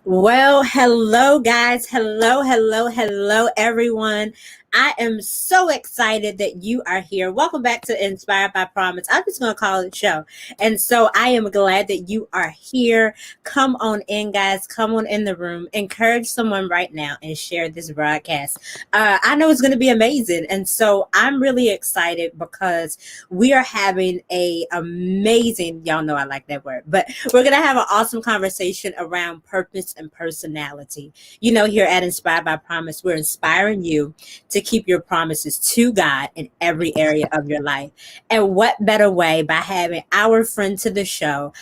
Well, hello, guys. Hello, everyone. I am so excited that you are here. Welcome back to Inspired by Promise. I'm just going to call it show. And so I am glad that you are here. Come on in, guys. Come on in the room. Encourage someone right now and share this broadcast. I know it's going to be amazing. And so I'm really excited because we are having a amazing, y'all know I like that word, but we're going to have an awesome conversation around purpose and personality. Here at Inspired by Promise, we're inspiring you to keep your promises to God in every area of your life. And what better way by having our friend to the show?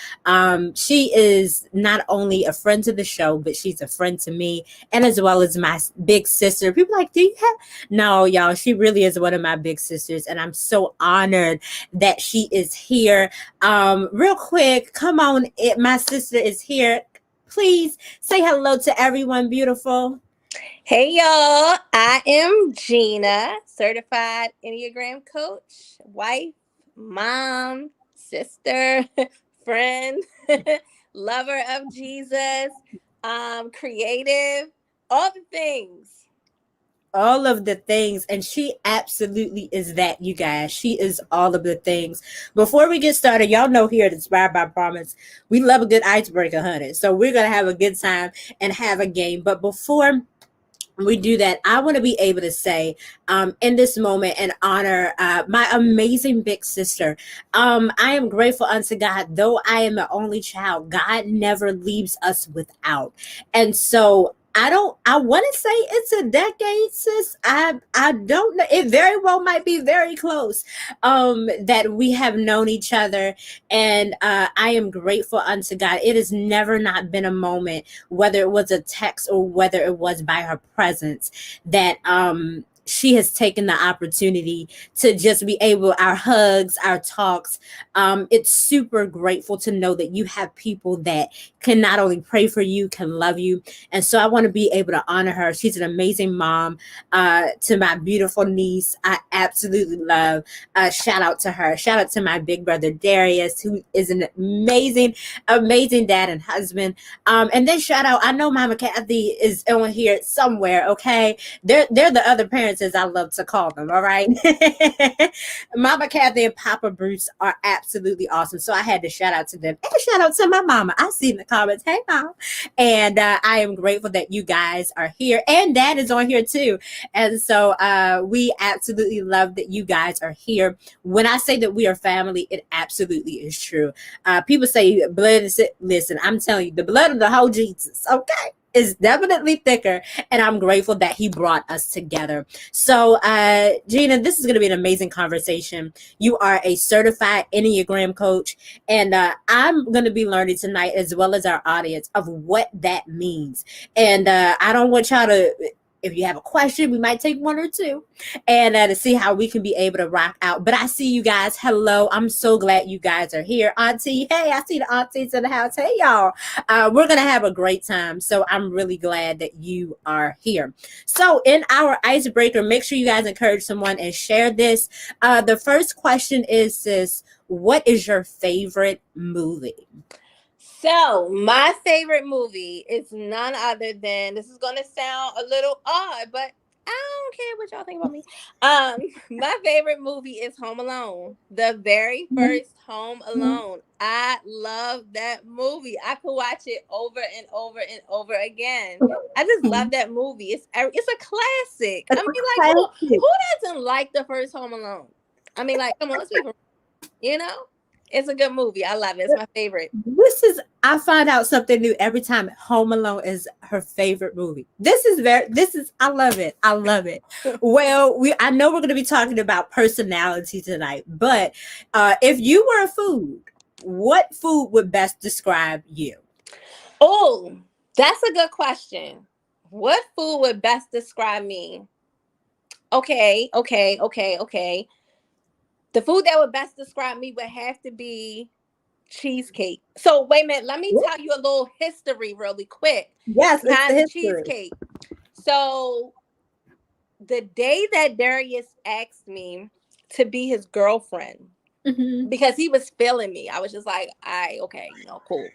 She is not only a friend to the show, but she's a friend to me, and as well as my big sister. People are like, do you have? No, y'all, she really is one of my big sisters, and I'm so honored that she is here. Real quick, come on, my sister is here. Please say hello to everyone, beautiful. Hey y'all, I am Jeanna, certified enneagram coach, wife, mom, sister, friend, lover of Jesus, creative, all the things. All of the things, and she absolutely is that, you guys. She is all of the things. Before we get started, y'all know here at Inspired by Promise, we love a good icebreaker, honey. So we're gonna have a good time and have a game. But before we do that, I want to be able to say in this moment and honor my amazing big sister. I am grateful unto God. Though I am the only child, God never leaves us without. And so I want to say it's a decade, sis. I don't know. It very well might be very close that we have known each other. And I am grateful unto God. It has never not been a moment, whether it was a text or whether it was by her presence, that she has taken the opportunity to just be able, our hugs, our talks. It's super grateful to know that you have people that can not only pray for you, can love you. And so I want to be able to honor her. She's an amazing mom to my beautiful niece. I absolutely love. Shout out to her. Shout out to my big brother Darius, who is an amazing dad and husband. And then shout out, I know Mama Kathy is on here somewhere. Okay, they're the other parents, as I love to call them. All right, Mama Kathy and Papa Bruce are absolutely awesome. So I had to shout out to them and shout out to my mama. I see in the comments, hey mom, and I am grateful that you guys are here, and Dad is on here too. And so we absolutely love that you guys are here. When I say that we are family, it absolutely is true. People say blood is it. Listen, I'm telling you, the blood of the whole Jesus, okay, is definitely thicker. And I'm grateful that he brought us together. So, Gina, this is going to be an amazing conversation. You are a certified Enneagram coach. And I'm going to be learning tonight, as well as our audience, of what that means. And I don't want y'all to, if you have a question, we might take one or two, and to see how we can be able to rock out. But I see you guys. Hello. I'm so glad you guys are here. Auntie, hey, I see the aunties in the house. Hey, y'all. We're going to have a great time. So I'm really glad that you are here. So in our icebreaker, make sure you guys encourage someone and share this. The first question is this: what is your favorite movie? So, my favorite movie is none other than, this is going to sound a little odd, but I don't care what y'all think about me. My favorite movie is Home Alone. The very first Home Alone. I love that movie. I could watch it over and over and over again. I just love that movie. It's a classic. I mean, like, come on, who doesn't like the first Home Alone? I mean, like, come on, let's be real. You know, it's a good movie. I love it. It's my favorite. I find out something new every time. Home Alone is her favorite movie. I love it. I love it. Well, I know we're going to be talking about personality tonight, but if you were a food, what food would best describe you? Oh, that's a good question. What food would best describe me? Okay. The food that would best describe me would have to be cheesecake. So wait a minute, let me tell you a little history really quick Yes, it's the behind the history. cheesecake. So the day that Darius asked me to be his girlfriend, because he was feeling me. I was just like, okay, cool.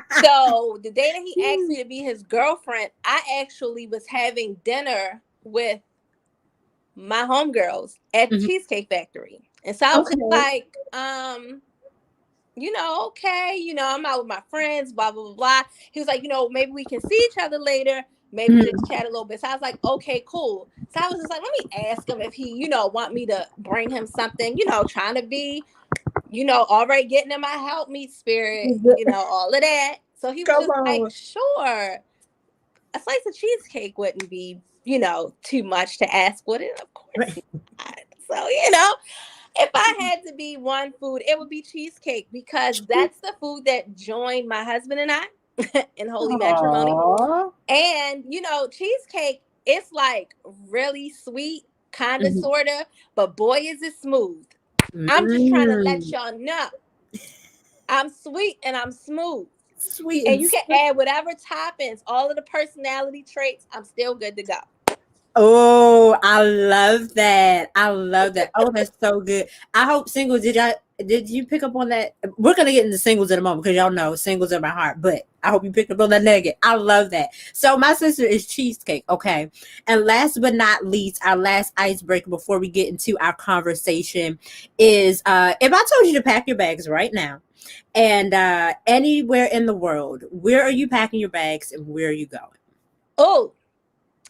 So the day that he asked me to be his girlfriend, I actually was having dinner with my homegirls at the Cheesecake Factory. And so I was just Okay. like, okay, I'm out with my friends, blah, blah, blah, blah. He was like, maybe we can see each other later, maybe just chat a little bit. So I was like, okay, cool. So I was just like, let me ask him if he, want me to bring him something, trying to be, already getting in my help me spirit, all of that. So he was Come just like, on. sure. A slice of cheesecake wouldn't be, too much to ask, would it? Of course not. So, if I had to be one food, it would be cheesecake because that's the food that joined my husband and I in holy matrimony. Aww. And, cheesecake, it's like really sweet, kind of, sort of, but boy, is it smooth. I'm just trying to let y'all know I'm sweet and I'm smooth. Sweet And and you can sweet. add whatever toppings, all of the personality traits. I'm still good to go. Oh, I love that. I love that. Oh, that's so good. I hope singles, did you pick up on that? We're gonna get into singles in a moment because y'all know singles are my heart, but I hope you picked up on that nugget. I love that. So my sister is cheesecake, okay. And last but not least, our last icebreaker before we get into our conversation is if I told you to pack your bags right now and anywhere in the world, where are you packing your bags and where are you going? Oh,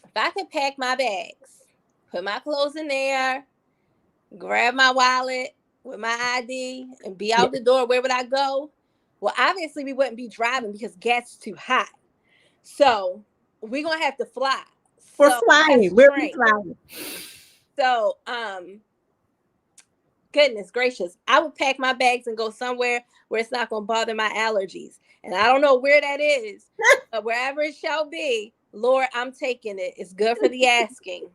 if I could pack my bags, put my clothes in there, grab my wallet with my ID, and be Yeah. out the door, where would I go? Well, obviously we wouldn't be driving because gas is too hot. So we're gonna have to fly. We're So catch flying. a Where are we train. flying? So goodness gracious, I would pack my bags and go somewhere where it's not gonna bother my allergies. And I don't know where that is, but wherever it shall be, Lord, I'm taking it. It's good for the asking.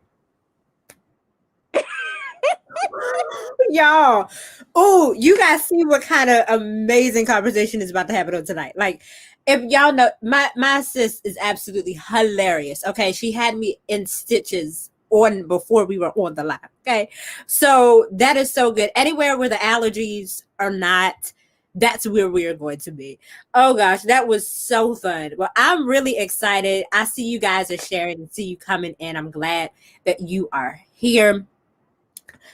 Y'all, oh, you guys see what kind of amazing conversation is about to happen on tonight. Like, if y'all know, my sis is absolutely hilarious. Okay, she had me in stitches on before we were on the live. Okay, so that is so good. Anywhere where the allergies are not, that's where we are going to be. Oh gosh, that was so fun. Well, I'm really excited. I see you guys are sharing and see you coming in. I'm glad that you are here.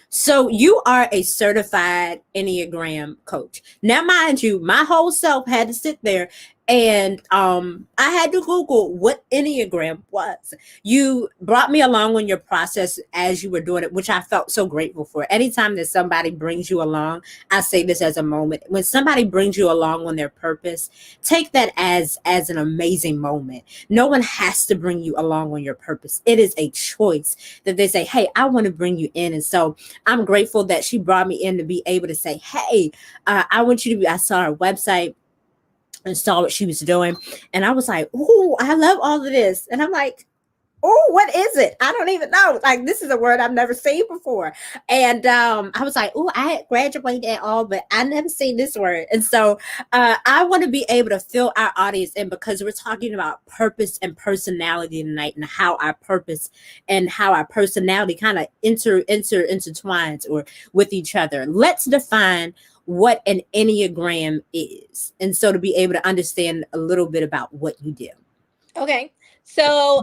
So you are a certified Enneagram coach. Now, mind you, my whole self had to sit there and I had to Google what Enneagram was. You brought me along on your process as you were doing it, which I felt so grateful for. Anytime that somebody brings you along, I say this as a moment. When somebody brings you along on their purpose, take that as an amazing moment. No one has to bring you along on your purpose. It is a choice that they say, hey, I want to bring you in. And so I'm grateful that she brought me in to be able to say, hey, I want you to be, I saw her website and saw what she was doing. And I was like, oh, I love all of this. And I'm like, oh, what is it? I don't even know. Like, this is a word I've never seen before. And I was like, oh, I had graduated and all, but I never seen this word. And so I want to be able to fill our audience in because we're talking about purpose and personality tonight and how our purpose and how our personality kind of intertwines or with each other. Let's define what an Enneagram is. And so to be able to understand a little bit about what you do. Okay. So,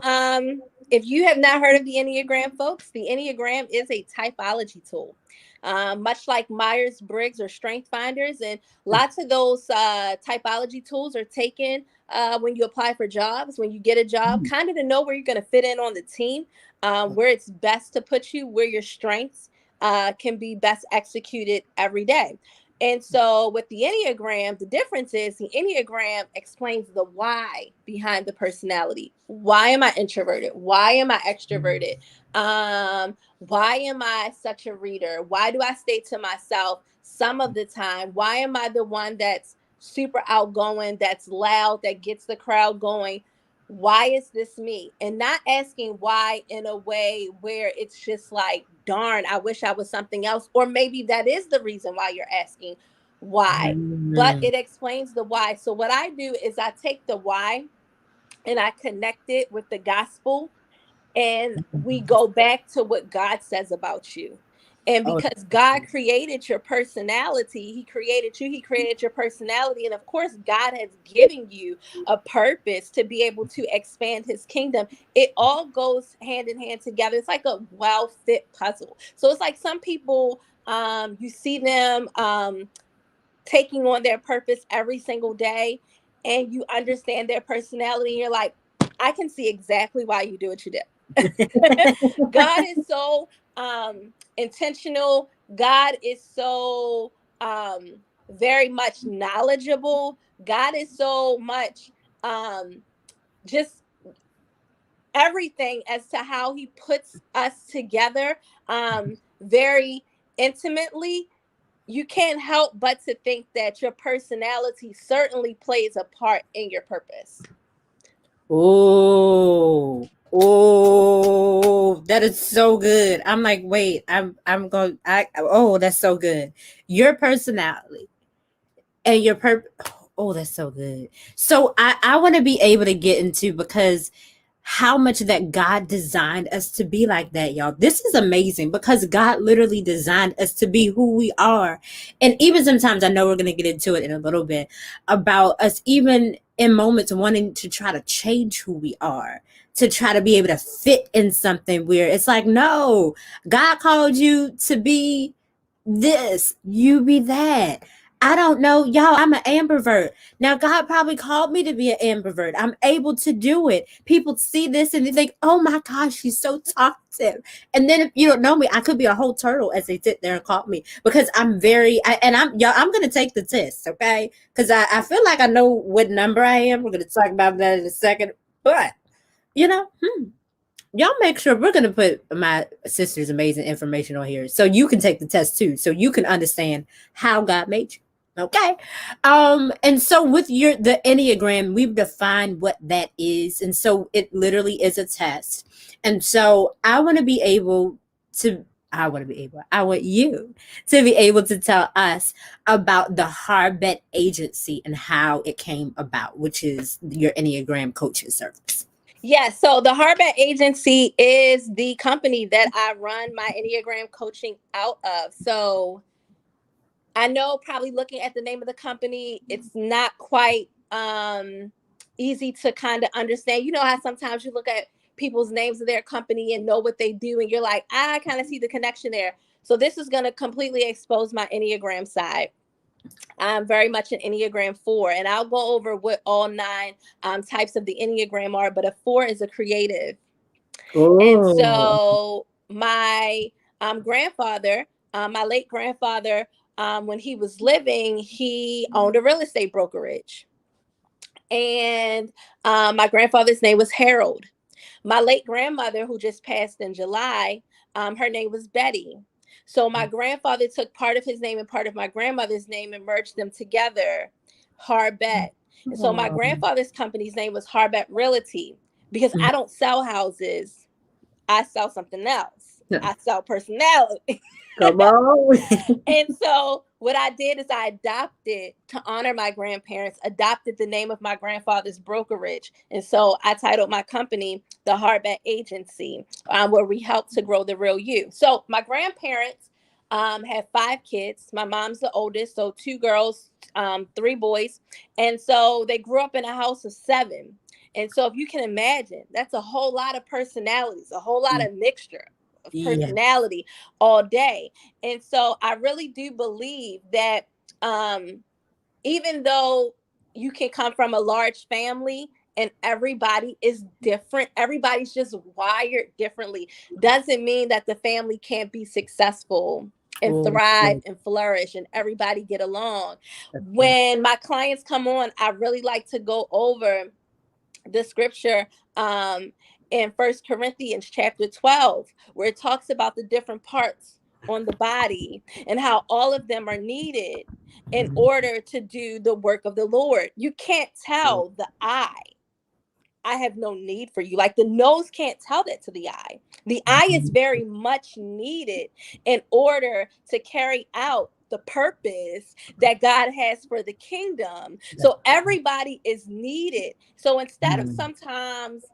if you have not heard of the Enneagram, folks, the Enneagram is a typology tool. Much like Myers-Briggs or Strength Finders, and lots of those typology tools are taken when you apply for jobs, when you get a job, kind of to know where you're going to fit in on the team, where it's best to put you, where your strengths can be best executed every day. And so with the Enneagram, the difference is the Enneagram explains the why behind the personality. Why am I introverted? Why am I extroverted? Why am I such a reader? Why do I stay to myself some of the time? Why am I the one that's super outgoing, that's loud, that gets the crowd going? Why is this me? And not asking why in a way where it's just like, darn, I wish I was something else. Or maybe that is the reason why you're asking why. But it explains the why. So what I do is I take the why and I connect it with the gospel, and we go back to what God says about you. And Oh, because God created your personality, He created you, He created your personality. And of course, God has given you a purpose to be able to expand His kingdom. It all goes hand in hand together. It's like a well fit puzzle. So it's like some people, you see them taking on their purpose every single day, and you understand their personality, and you're like, I can see exactly why you do what you do. God is so intentional. God is so very much knowledgeable. God is so much just everything as to how He puts us together very intimately. You can't help but to think that your personality certainly plays a part in your purpose. oh, that is so good. I'm like, wait, I'm going. Oh, that's so good. Your personality and your purpose. Oh, that's so good. So I want to be able to get into, because how much that God designed us to be like that, y'all. This is amazing, because God literally designed us to be who we are. And even sometimes, I know we're going to get into it in a little bit, about us even in moments wanting to try to change who we are, to try to be able to fit in something weird. It's like, no, God called you to be this, you be that. I don't know, y'all. I'm an ambivert. Now, God probably called me to be an ambivert. I'm able to do it. People see this and they think, oh my gosh, she's so talkative. And then if you don't know me, I could be a whole turtle as they sit there and call me, because I'm very, y'all, I'm going to take the test, okay? Because I feel like I know what number I am. We're going to talk about that in a second. But, you know, y'all make sure we're going to put my sister's amazing information on here so you can take the test too, so you can understand how God made you. Okay. And so with the Enneagram, we've defined what that is. And so it literally is a test. And so I want you to be able to tell us about the Harbet Agency and how it came about, which is your Enneagram coaching service. Yes, so the Harbet Agency is the company that I run my Enneagram coaching out of. So I know, probably looking at the name of the company, it's not quite easy to kind of understand. You know how sometimes you look at people's names of their company and know what they do, and you're like, I kind of see the connection there. So this is going to completely expose my Enneagram side. I'm very much an Enneagram 4, and I'll go over what all 9 types of the Enneagram are, but a 4 is a creative. And Oh. so my grandfather, my late grandfather, when he was living, he owned a real estate brokerage. And my grandfather's name was Harold. My late grandmother, who just passed in July, her name was Betty. So my grandfather took part of his name and part of my grandmother's name and merged them together, Harbet. And so my grandfather's company's name was Harbet Realty, because I don't sell houses. I sell something else. I sell personality. Come on. And so what I did is I adopted, to honor my grandparents, adopted the name of my grandfather's brokerage. And so I titled my company the Harbet Agency, where we help to grow the real you. So my grandparents had 5 kids. My mom's the oldest, so 2 girls, 3 boys. And so they grew up in a house of 7. And so if you can imagine, that's a whole lot of personalities, a whole lot of mixture of Yeah. personality all day. And so I really do believe that even though you can come from a large family and everybody is different, everybody's just wired differently, doesn't mean that the family can't be successful and Oh, thrive good. and flourish and everybody get along. That's good. When my clients come on, I really like to go over the scripture in First Corinthians chapter 12, where it talks about the different parts on the body and how all of them are needed in order to do the work of the Lord. You can't tell the eye, I have no need for you. Like the nose can't tell that to the eye. The eye is very much needed in order to carry out the purpose that God has for the kingdom. So everybody is needed. So instead of sometimes,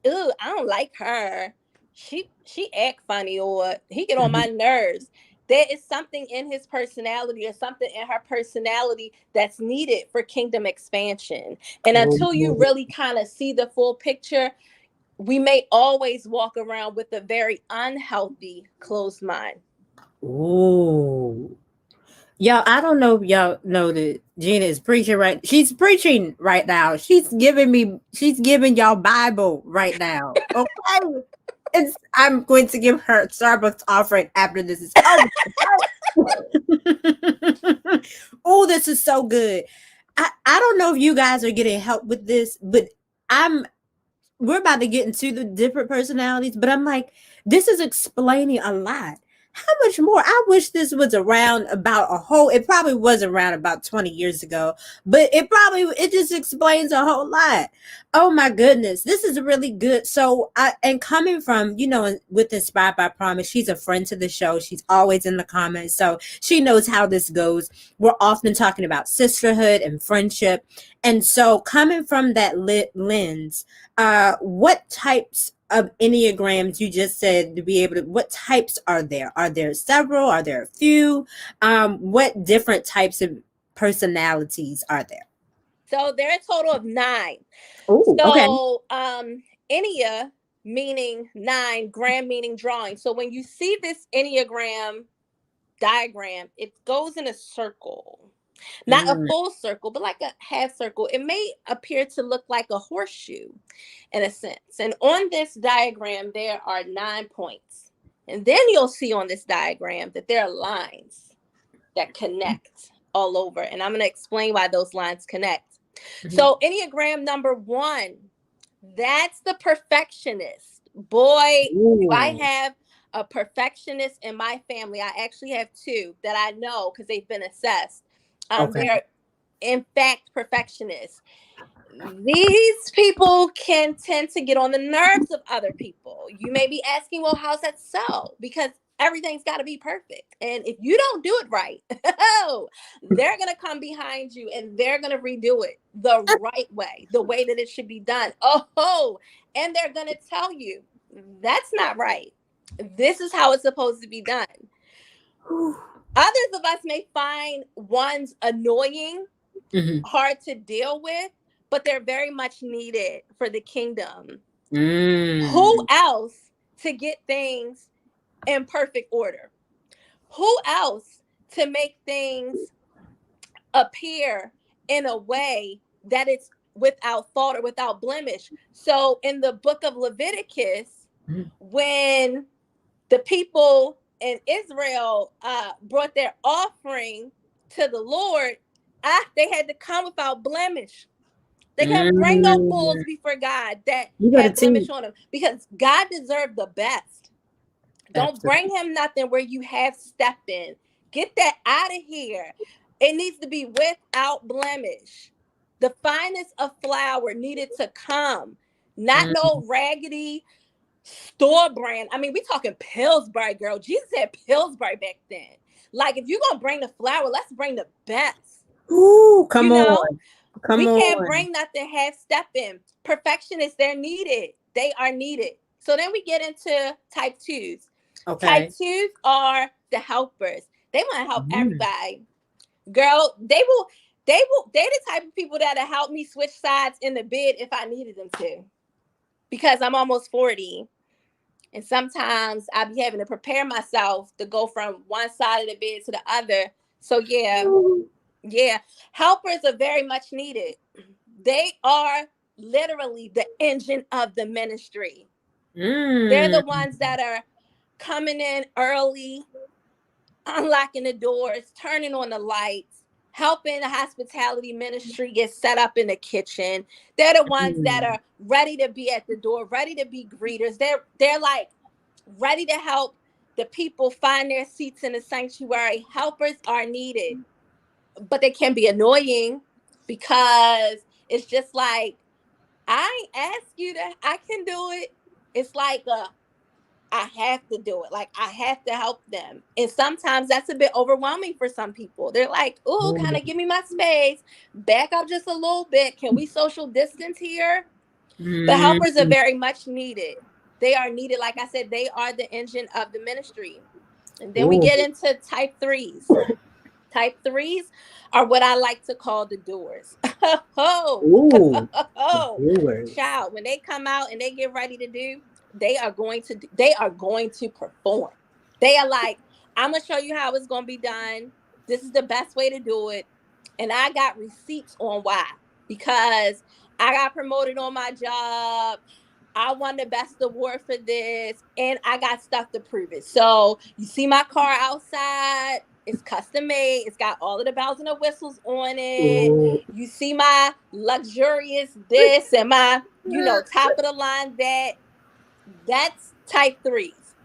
ooh, I don't like her, she act funny or he get on my nerves. There is something in his personality or something in her personality that's needed for kingdom expansion. And until you really kind of see the full picture, we may always walk around with a very unhealthy, closed mind. Ooh. Y'all, I don't know if y'all know that Gina is preaching right. She's preaching right now. She's giving y'all Bible right now. Okay. I'm going to give her Starbucks offering after this is over. Oh, this is so good. I don't know if you guys are getting help with this, but I'm we're about to get into the different personalities, but I'm like, this is explaining a lot. How much more? I wish this was around about a whole, it probably was around about 20 years ago, but it just explains a whole lot. Oh my goodness. This is really good. So and coming from, with Inspired by Promise, she's a friend to the show. She's always in the comments. So she knows how this goes. We're often talking about sisterhood and friendship. And so coming from that lens, what types of enneagrams you just said to be able to, what types are there? Are there several? Are there a few? What different types of personalities are there? So there are a total of 9. Oh, okay. So Ennea meaning 9, gram meaning drawing. So when you see this Enneagram diagram, it goes in a circle. Not a full circle, but like a half circle. It may appear to look like a horseshoe in a sense. And on this diagram, there are 9 points. And then you'll see on this diagram that there are lines that connect all over. And I'm going to explain why those lines connect. So Enneagram number 1, that's the perfectionist. Boy, do I have a perfectionist in my family. I actually have 2 that I know because they've been assessed. They're in fact perfectionists. These people can tend to get on the nerves of other people. You may be asking, well, how's that so? Because everything's got to be perfect. And if you don't do it right, they're going to come behind you and they're going to redo it the right way, the way that it should be done. And they're going to tell you, that's not right. This is how it's supposed to be done. Others of us may find ones annoying, hard to deal with, but they're very much needed for the kingdom. Who else to get things in perfect order? Who else to make things appear in a way that it's without fault or without blemish? So in the book of Leviticus, when the people in Israel brought their offering to the Lord, they had to come without blemish. They can't bring no bulls before God that had blemish on them, because God deserved the best. Don't bring him nothing where you have step in. Get that out of here. It needs to be without blemish. The finest of flour needed to come, not no raggedy store brand. I mean, we talking Pillsbury, girl. Jesus had Pillsbury back then. Like, if you're gonna bring the flour, let's bring the best. Ooh, come on. We can't bring nothing half stepping. Perfectionists, they're needed. They are needed. So then we get into type 2s. Type 2s are the helpers. They want to help everybody. Girl, they're the type of people that'll help me switch sides in the bed if I needed them to. Because I'm almost 40. And sometimes I'll be having to prepare myself to go from one side of the bed to the other. So yeah, helpers are very much needed. They are literally the engine of the ministry. They're the ones that are coming in early, unlocking the doors, turning on the lights, helping the hospitality ministry get set up in the kitchen. They're the ones that are ready to be at the door, ready to be greeters. They're like ready to help the people find their seats in the sanctuary. Helpers are needed, but they can be annoying because it's just like, I ain't ask you to, I can do it. It's like I have to do it. Like, I have to help them. And sometimes that's a bit overwhelming for some people. They're like, oh, kind of give me my space. Back up just a little bit. Can we social distance here? The helpers are very much needed. They are needed. Like I said, they are the engine of the ministry. And then we Ooh. get into type threes. Type threes are what I like to call the doers. Oh, Ooh. The oh, doers. child, when they come out and they get ready to do, they are going to perform. They are like, I'm gonna show you how it's gonna be done. This is the best way to do it. And I got receipts on why. Because I got promoted on my job. I won the best award for this, and I got stuff to prove it. So you see my car outside. It's custom made. It's got all of the bells and the whistles on it. Ooh. You see my luxurious this and my, top of the line that. That's type threes.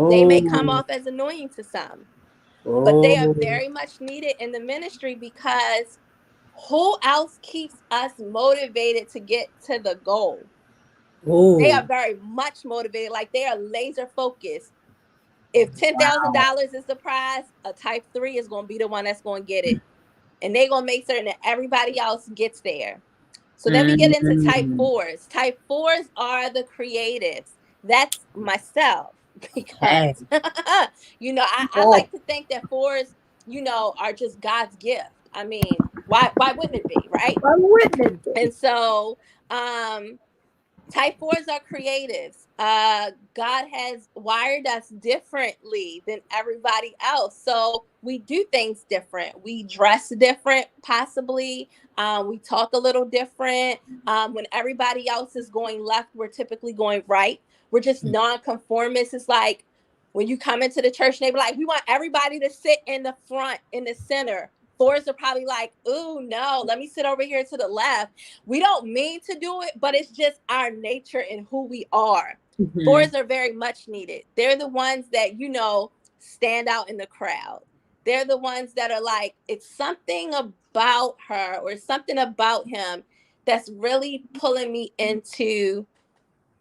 They may come Oh. off as annoying to some, but they are Oh. very much needed in the ministry because who else keeps us motivated to get to the goal? They are Ooh. very much motivated, like they are laser focused. If Wow. $10,000 is the prize, a type three is going to be the one that's going to get it. And they're going to make certain that everybody else gets there. So then we get into type Mm. fours. Type fours are the creatives. That's myself Hey. because, I Oh, like to think that fours, are just God's gift. I mean, why wouldn't it be, right? I'm witnessing. And so, um, type fours are creatives. God has wired us differently than everybody else. So we do things different. We dress different, possibly. We talk a little different. When everybody else is going left, we're typically going right. We're just non-conformists. It's like when you come into the church and they be like, we want everybody to sit in the front, in the center. Fours are probably like, oh no, let me sit over here to the left. We don't mean to do it, but it's just our nature and who we are. Mm-hmm. Fours are very much needed. They're the ones that, stand out in the crowd. They're the ones that are like, it's something about her or something about him that's really pulling me into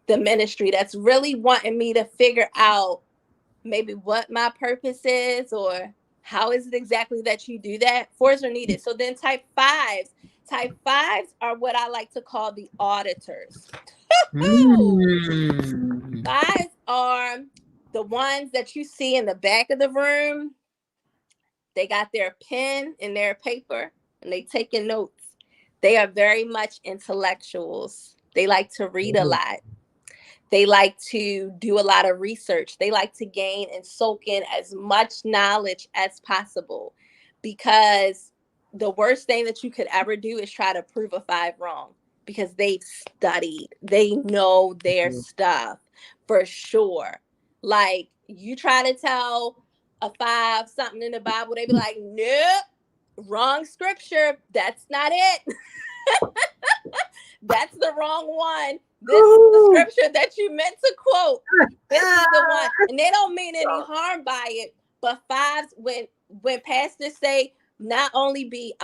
the ministry, that's really wanting me to figure out maybe what my purpose is or how is it exactly that you do that. Fours are needed. So then type fives are what I like to call the auditors. Mm. Fives are the ones that you see in the back of the room. They got their pen and their paper and they taking notes. They are very much intellectuals. They like to read a lot. They like to do a lot of research. They like to gain and soak in as much knowledge as possible because the worst thing that you could ever do is try to prove a five wrong because they've studied. They know their stuff for sure. Like you try to tell a five something in the Bible, they be like, nope, wrong scripture. That's not it. That's the wrong one. This is the Ooh. scripture that you meant to quote. This is the one. Ah. And they don't mean any harm by it. But fives, when pastors say not only be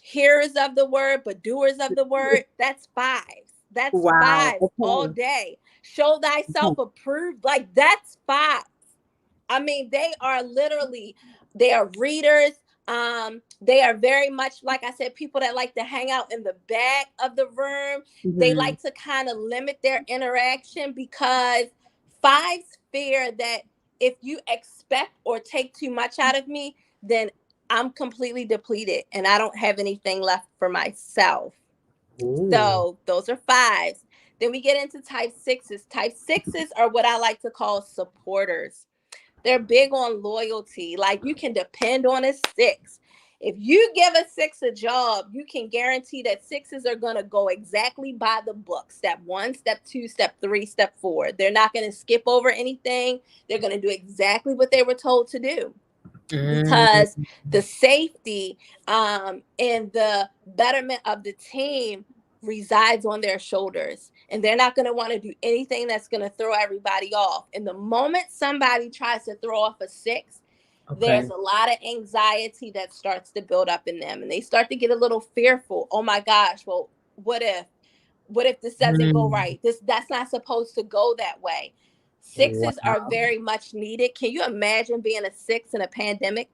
hearers of the word, but doers of the word, that's fives. That's Wow. fives all Okay. day. Show thyself approved. Like that's fives. I mean, they are literally, they are readers. They are very much, like I said, people that like to hang out in the back of the room. They Mm-hmm. like to kind of limit their interaction because fives fear that if you expect or take too much out of me, then I'm completely depleted and I don't have anything left for myself. Ooh. So those are fives. Then we get into type sixes. Type sixes are what I like to call supporters. They're big on loyalty. Like you can depend on a six. If you give a six a job, you can guarantee that sixes are going to go exactly by the book. Step one, step two, step three, step four. They're not going to skip over anything. They're going to do exactly what they were told to do Mm. because the safety and the betterment of the team resides on their shoulders and they're not going to want to do anything that's going to throw everybody off. And the moment somebody tries to throw off a six, there's Okay. a lot of anxiety that starts to build up in them and they start to get a little fearful. Oh my gosh, well, what if this doesn't go Mm. right? That's not supposed to go that way. Sixes are Wow. very much needed. Can you imagine being a six in a pandemic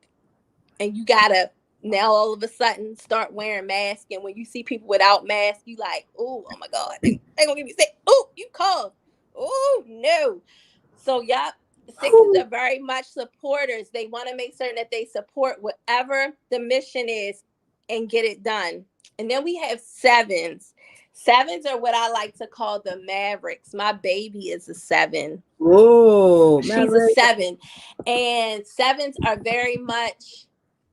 and you gotta now all of a sudden start wearing masks, and when you see people without masks, you like, oh my God, they gonna give you sick. Oh, you cough. Oh no. So yep, sixes are very much supporters. They want to make certain that they support whatever the mission is and get it done. And then we have sevens. Sevens are what I like to call the Mavericks. My baby is a seven. Whoa, She's a seven. And sevens are very much,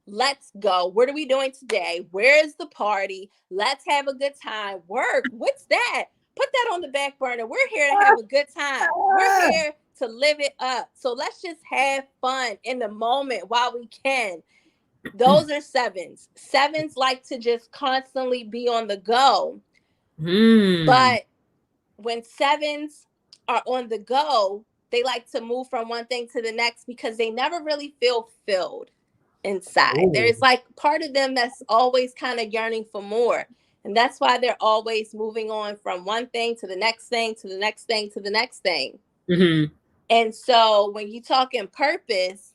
let's go. What are we doing today? Where's the party? Let's have a good time. Work. What's that? Put that on the back burner. We're here to have a good time. We're here to live it up. So let's just have fun in the moment while we can. Those are sevens. Sevens like to just constantly be on the go. But when sevens are on the go, they like to move from one thing to the next because they never really feel filled inside. There's like part of them that's always kind of yearning for more. And that's why they're always moving on from one thing to the next thing, to the next thing, to the next thing. And so when you talk in purpose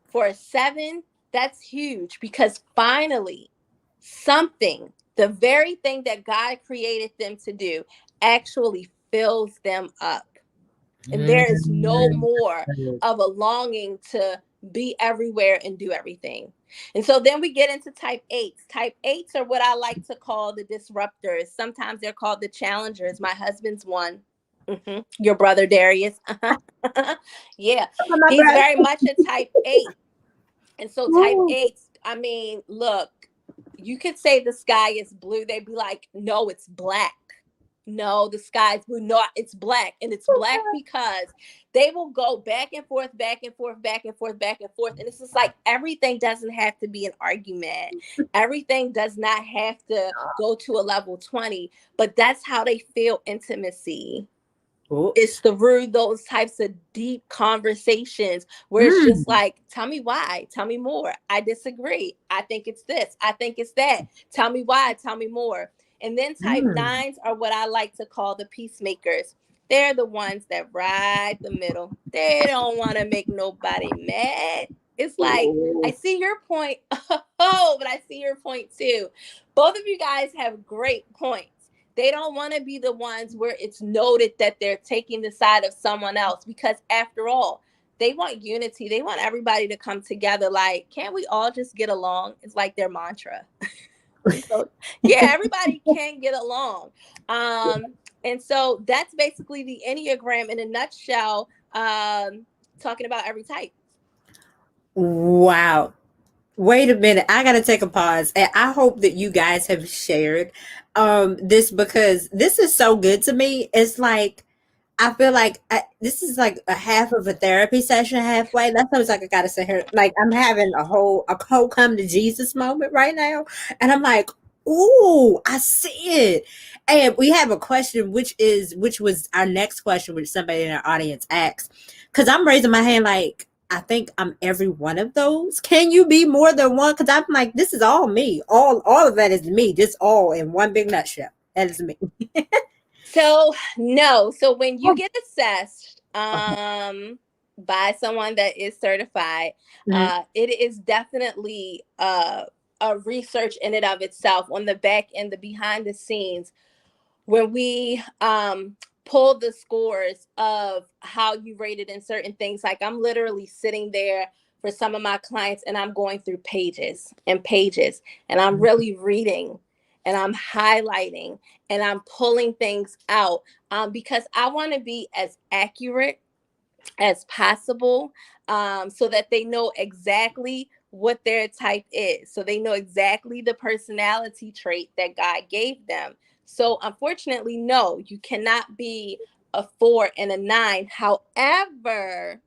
for a seven, that's huge because finally something, the very thing that God created them to do, actually fills them up. And there is no more of a longing to be everywhere and do everything. And so then we get into type eights. Type eights are what I like to call the disruptors. Sometimes they're called the challengers. My husband's one. Your brother Darius. Yeah. He's very much a type eight. And so type eights, I mean, look, you could say the sky is blue. They'd be like, no, it's black. No, the sky's blue. No, it's black. And it's black because they will go back and forth, back and forth, back and forth, back and forth. And it's just like everything doesn't have to be an argument. Everything does not have to go to a level 20, but that's how they feel intimacy. It's through those types of deep conversations where it's just like, tell me why, tell me more. I disagree. I think it's this. I think it's that. Tell me why, tell me more. And then type nines are what I like to call the peacemakers. They're the ones that ride the middle. They don't want to make nobody mad. It's like, I see your point. Oh, but I see your point too. Both of you guys have great points. They don't want to be the ones where it's noted that they're taking the side of someone else because after all, they want unity. They want everybody to come together. Like, can't we all just get along? It's like their mantra. So, yeah, everybody can get along. And so that's basically the Enneagram in a nutshell, talking about every type. Wow. Wait a minute. I got to take a pause. And I hope that you guys have shared this because this is so good to me. It's like I feel like this is like a half of a therapy session halfway. That's always like I gotta sit here. Like I'm having a whole come to Jesus moment right now, and I'm like, ooh, I see it. And we have a question, which was our next question, which somebody in our audience asked. Because I'm raising my hand, like I think I'm every one of those. Can you be more than one? Because I'm like, this is all me. All of that is me. Just all in one big nutshell. That is me. So no. So when you get assessed by someone that is certified, it is definitely a research in and of itself on the back end, the behind the scenes, when we pull the scores of how you rated in certain things. Like I'm literally sitting there for some of my clients and I'm going through pages and pages and I'm really reading and I'm highlighting and I'm pulling things out because I want to be as accurate as possible so that they know exactly what their type is. So they know exactly the personality trait that God gave them. So unfortunately, no, you cannot be a 4 and a 9. However,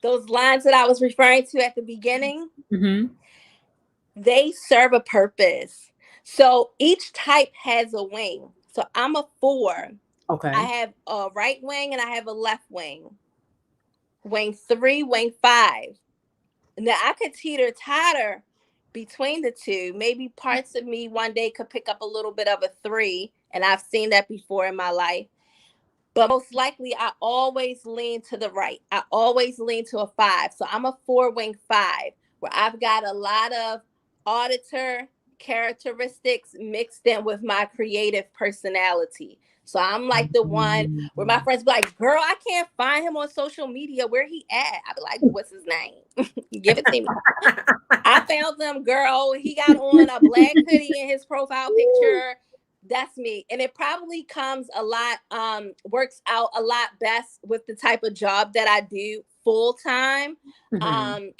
those lines that I was referring to at the beginning, they serve a purpose. So each type has a wing. So I'm a 4. Okay. I have a right wing and I have a left wing. Wing 3, wing 5. Now I could teeter totter between the two. Maybe parts of me one day could pick up a little bit of a 3, and I've seen that before in my life. But most likely, I always lean to the right. I always lean to a 5. So I'm a 4 wing 5, where I've got a lot of auditor characteristics mixed in with my creative personality. So I'm like the one where my friends be like, girl, I can't find him on social media. Where he at? I be like, what's his name? Give it to me. I found him, girl. He got on a black hoodie in his profile picture. That's me. And it probably comes a lot, works out a lot best with the type of job that I do full time,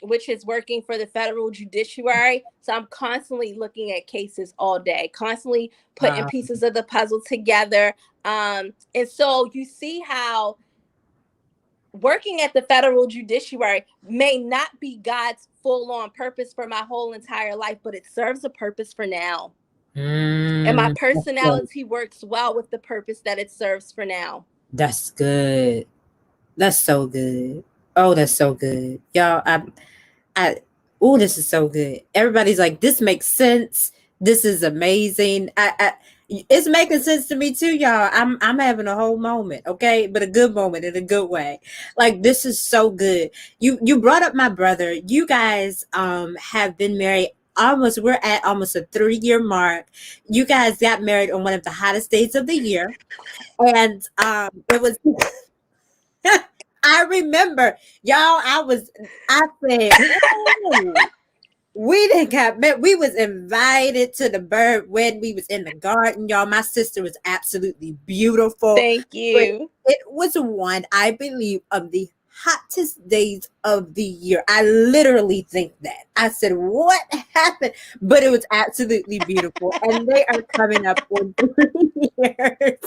which is working for the federal judiciary. So I'm constantly looking at cases all day, constantly putting pieces of the puzzle together. And so you see how working at the federal judiciary may not be God's full-on purpose for my whole entire life, but it serves a purpose for now. And my personality works well with the purpose that it serves for now. That's good. That's so good. Oh, that's so good. Y'all, oh, this is so good. Everybody's like, this makes sense. This is amazing. It's making sense to me too, y'all. I'm having a whole moment, okay, but a good moment in a good way. Like, this is so good. You brought up my brother. You guys have been married almost. We're at almost a 3-year mark. You guys got married on one of the hottest days of the year, and it was. I remember, y'all. I said, "Ooh." We didn't got met. We was invited to the Bird wedding. We was in the garden, y'all. My sister was absolutely beautiful. Thank But you. it was one, I believe, of the hottest days of the year. I literally think that. I said, what happened? But it was absolutely beautiful. And they are coming up on 3 years.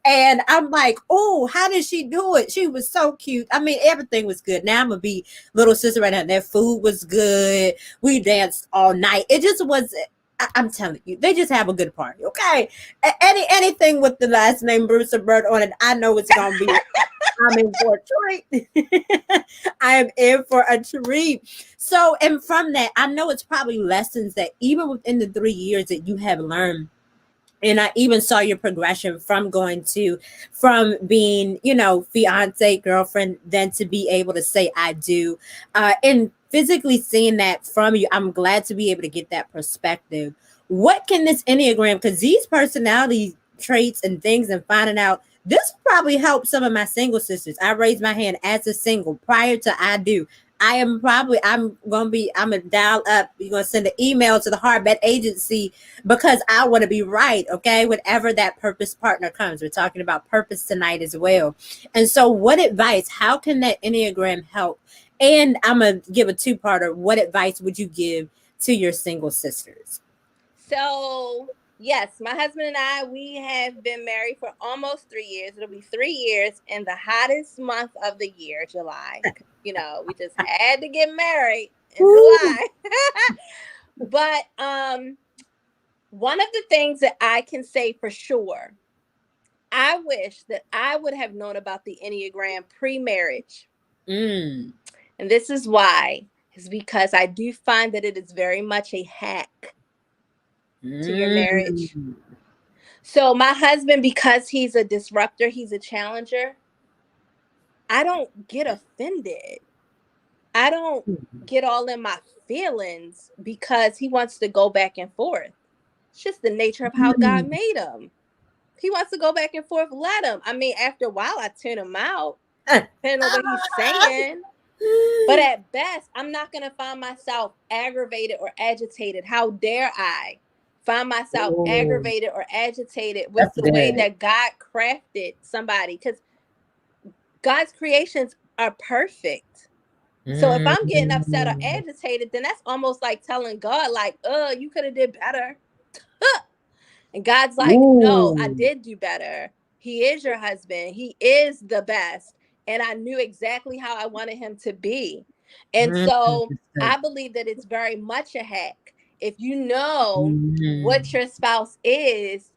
And I'm like, oh, how did she do it? She was so cute. I mean, everything was good. Now I'm going to be little sister right now. Their food was good. We danced all night. It just was, I'm telling you, they just have a good party, okay? Anything with the last name Bruce Byrd on it, I know it's going to be, I'm in for a treat. I am in for a treat. So, and from that, I know it's probably lessons that even within the 3 years that you have learned. And I even saw your progression from being, fiance, girlfriend, then to be able to say I do. And physically seeing that from you, I'm glad to be able to get that perspective. What can this Enneagram, because these personality traits and things and finding out, this probably helped some of my single sisters. I raised my hand as a single prior to I do. I'm gonna dial up. You're gonna send an email to the Hardbet agency because I want to be right. Okay. Whenever that purpose partner comes, we're talking about purpose tonight as well. And so what advice, how can that Enneagram help? And I'm going to give a 2-parter. What advice would you give to your single sisters? So, yes, my husband and I, we have been married for almost 3 years. It'll be 3 years in the hottest month of the year, July. We just had to get married in July. But one of the things that I can say for sure, I wish that I would have known about the Enneagram pre-marriage. And this is why. Is because I do find that it is very much a hack to your marriage. So my husband, because he's a disruptor, he's a challenger, I don't get offended. I don't get all in my feelings because he wants to go back and forth. It's just the nature of how God made him. He wants to go back and forth. Let him. I mean, after a while, I tune him out, depending on what he's saying. But at best, I'm not going to find myself aggravated or agitated. How dare I find myself aggravated or agitated with the way that God crafted somebody? Because God's creations are perfect. So if I'm getting upset or agitated, then that's almost like telling God, like, you could have did better. And God's like, no, I did do better. He is your husband. He is the best. And I knew exactly how I wanted him to be. And so I believe that it's very much a hack. If you know what your spouse is,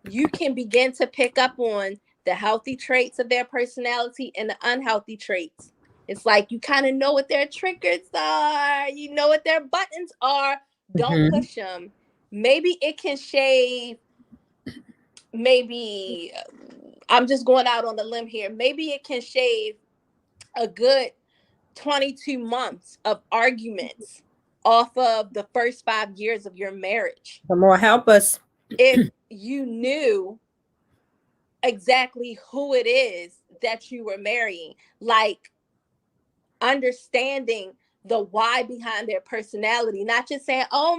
you can begin to pick up on the healthy traits of their personality and the unhealthy traits. It's like you kind of know what their triggers are. You know what their buttons are. Don't push them. Maybe it can shave. Maybe I'm just going out on the limb here. Maybe it can shave a good 22 months of arguments off of the first 5 years of your marriage. Come on, help us. If you knew exactly who it is that you were marrying, like understanding the why behind their personality, not just saying, oh,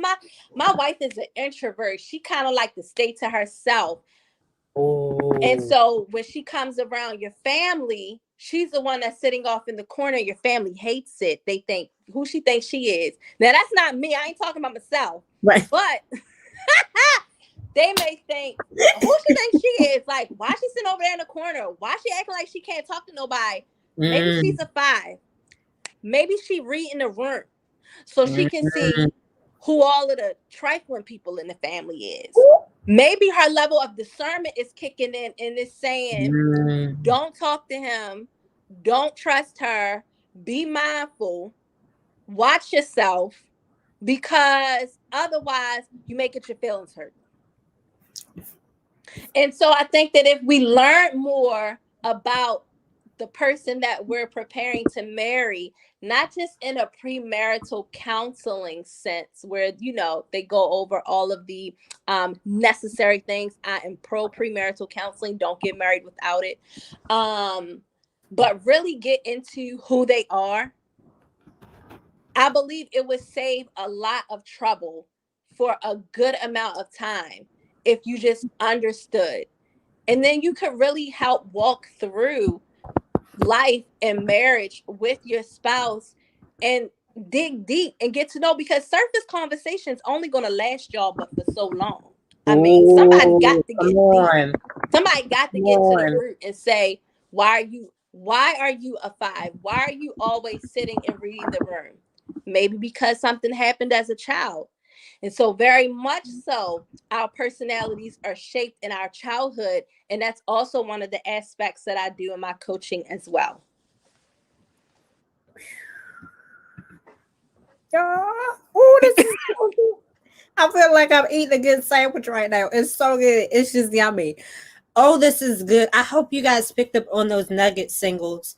my wife is an introvert, she kind of like to stay to herself. And so when she comes around your family, she's the one that's sitting off in the corner. Your family hates it. They think who she thinks she is. Now that's not me. I ain't talking about myself. Right. But they may think who she thinks she is. Like, why she sitting over there in the corner? Why she acting like she can't talk to nobody? Maybe she's a 5. Maybe she reading the room so she can see who all of the trifling people in the family is. Maybe her level of discernment is kicking in and is saying, don't talk to him, don't trust her, be mindful, watch yourself, because otherwise you may get your feelings hurt. And so I think that if we learn more about the person that we're preparing to marry, not just in a premarital counseling sense where, you know, they go over all of the necessary things. I am pro premarital counseling. Don't get married without it. But really get into who they are. I believe it would save a lot of trouble for a good amount of time if you just understood. And then you could really help walk through life and marriage with your spouse and dig deep and get to know, because surface conversations only going to last y'all but for so long. I mean, somebody got to get deep. Somebody got to get to the root and say, why are you a 5? Why are you always sitting and reading the room? Maybe because something happened as a child. And so very much so, our personalities are shaped in our childhood. And that's also one of the aspects that I do in my coaching as well. Oh, this is so good. I feel like I'm eating a good sandwich right now. It's so good. It's just yummy. Oh, this is good. I hope you guys picked up on those nugget singles,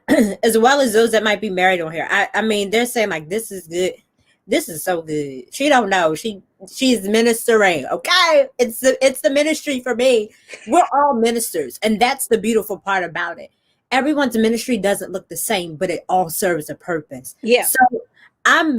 as well as those that might be married on here. I mean, they're saying like, this is good. This is so good. She don't know. She's ministering. Okay. It's the ministry for me. We're all ministers. And that's the beautiful part about it. Everyone's ministry doesn't look the same, but it all serves a purpose. Yeah. So I'm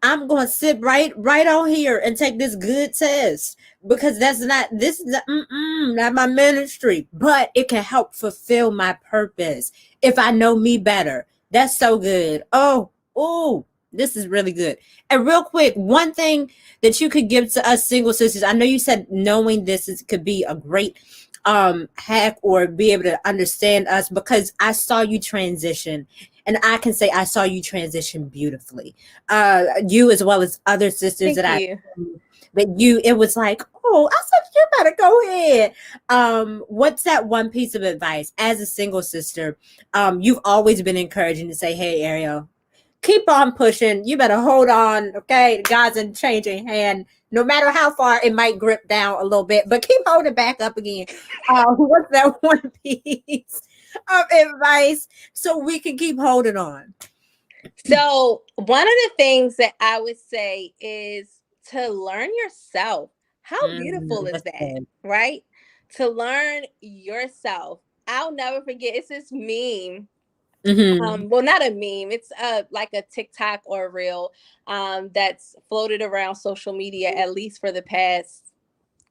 I'm going to sit right on here and take this good test, because this is not my ministry, but it can help fulfill my purpose if I know me better. That's so good. Oh, this is really good. And real quick, one thing that you could give to us single sisters, I know you said knowing this could be a great hack or be able to understand us, because I saw you transition. And I can say I saw you transition beautifully. You as well as other sisters it was like, oh, I said you better go ahead. What's that one piece of advice as a single sister? You've always been encouraging to say, hey, Ariel, keep on pushing. You better hold on, okay? God's in changing hand. No matter how far it might grip down a little bit, but keep holding back up again. What's that one piece of advice so we can keep holding on? So one of the things that I would say is to learn yourself. How beautiful is that, good. Right? To learn yourself. I'll never forget. It's this meme. Well, not a meme. It's like a TikTok or a reel that's floated around social media, at least for the past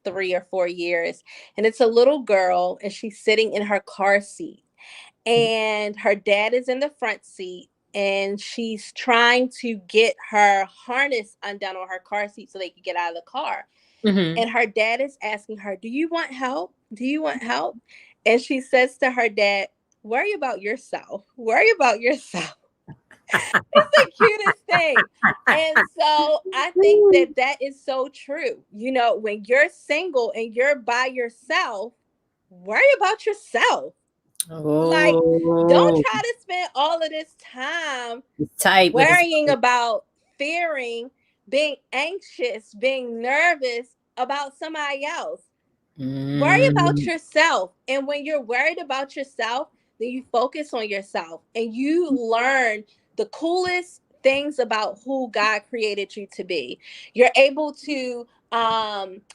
3 or 4 years. And it's a little girl, and she's sitting in her car seat, and her dad is in the front seat, and she's trying to get her harness undone on her car seat so they can get out of the car. And her dad is asking her, do you want help? Do you want help? And she says to her dad, worry about yourself. Worry about yourself. It's the cutest thing. And so I think that is so true. You know, when you're single and you're by yourself, worry about yourself. Like, don't try to spend all of this time worrying about, fearing, being anxious, being nervous about somebody else. Worry about yourself. And when you're worried about yourself, then you focus on yourself and you learn the coolest things about who God created you to be. You're able to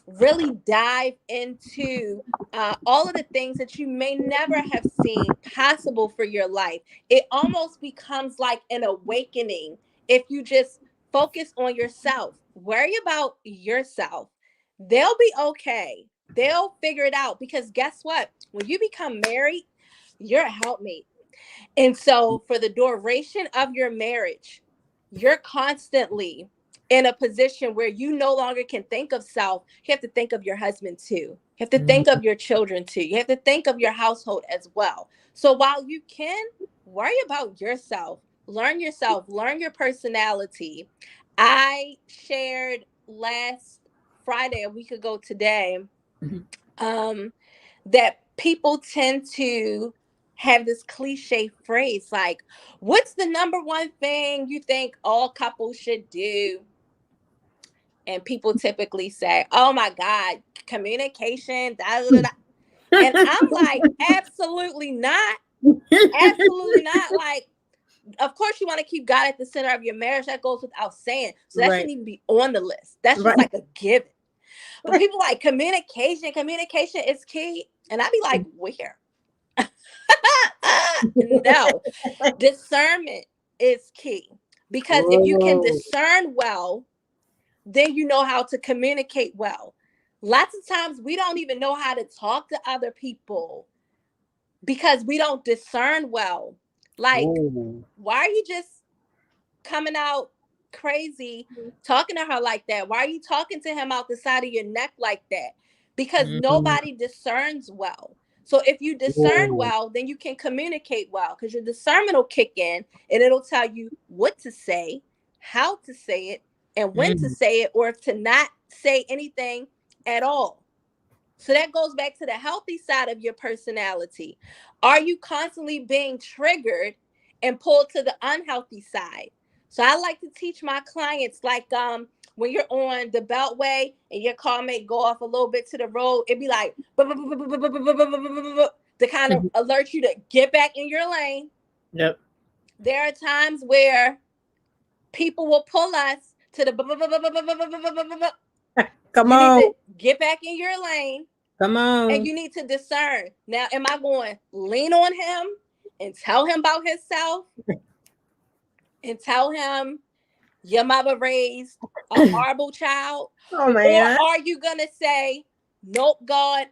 really dive into all of the things that you may never have seen possible for your life. It almost becomes like an awakening if you just focus on yourself, worry about yourself. They'll be okay. They'll figure it out, because guess what? When you become married, you're a helpmate. And so, for the duration of your marriage, you're constantly in a position where you no longer can think of self. You have to think of your husband too. You have to think of your children too. You have to think of your household as well. So, while you can worry about yourself, learn your personality. I shared last Friday, a week ago today, um, that people tend to have this cliche phrase like, what's the number one thing you think all couples should do? And people typically say, oh my God, communication, da, da, da, da. And I'm like, absolutely not. Absolutely not. Like, of course, you want to keep God at the center of your marriage. That goes without saying. So that Right. shouldn't even be on the list. That's just like a given. But people like communication is key. And I'd be like, where? No, discernment is key, because if you can discern well, then you know how to communicate well. Lots of times we don't even know how to talk to other people because we don't discern well. Like, why are you just coming out crazy talking to her like that? Why are you talking to him out the side of your neck like that? Because nobody discerns well. So if you discern well, then you can communicate well, because your discernment will kick in and it'll tell you what to say, how to say it, and when to say it, or to not say anything at all. So that goes back to the healthy side of your personality. Are you constantly being triggered and pulled to the unhealthy side? So I like to teach my clients, like, when you're on the beltway and your car may go off a little bit to the road, it'd be like to kind of alert you to get back in your lane. Yep. There are times where people will pull us to the Come you on. need to get back in your lane. Come on. And you need to discern. Now, am I going to lean on him and tell him about himself and tell him your mother raised a horrible child? Oh Or man. are you going to say, nope, God,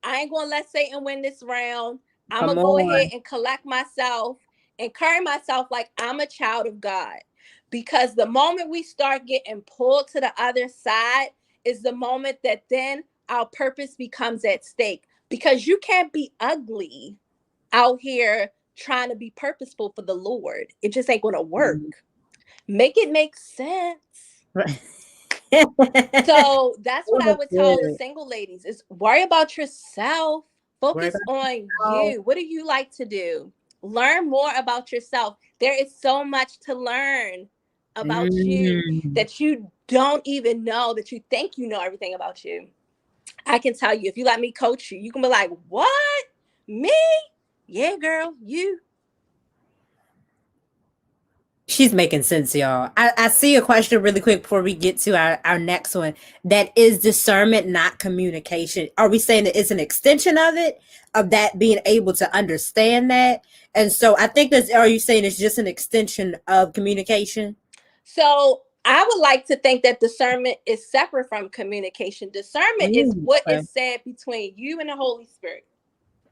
I ain't going to let Satan win this round. I'm going to go ahead and collect myself and carry myself like I'm a child of God. Because the moment we start getting pulled to the other side is the moment that then our purpose becomes at stake. Because you can't be ugly out here trying to be purposeful for the Lord. It just ain't going to work. Make it make sense. Right. So that's what I would tell the single ladies is worry about yourself. Focus on you. What do you like to do? Learn more about yourself. There is so much to learn about you that you don't even know, that you think you know everything about you. I can tell you, if you let me coach you, you can be like, what? Me? Yeah, girl, you. She's making sense, y'all. I see a question really quick before we get to our next one. That is discernment, not communication. Are we saying that it's an extension of that being able to understand that? And so I think that's, are you saying it's just an extension of communication? So I would like to think that discernment is separate from communication. Discernment is what is said between you and the Holy Spirit.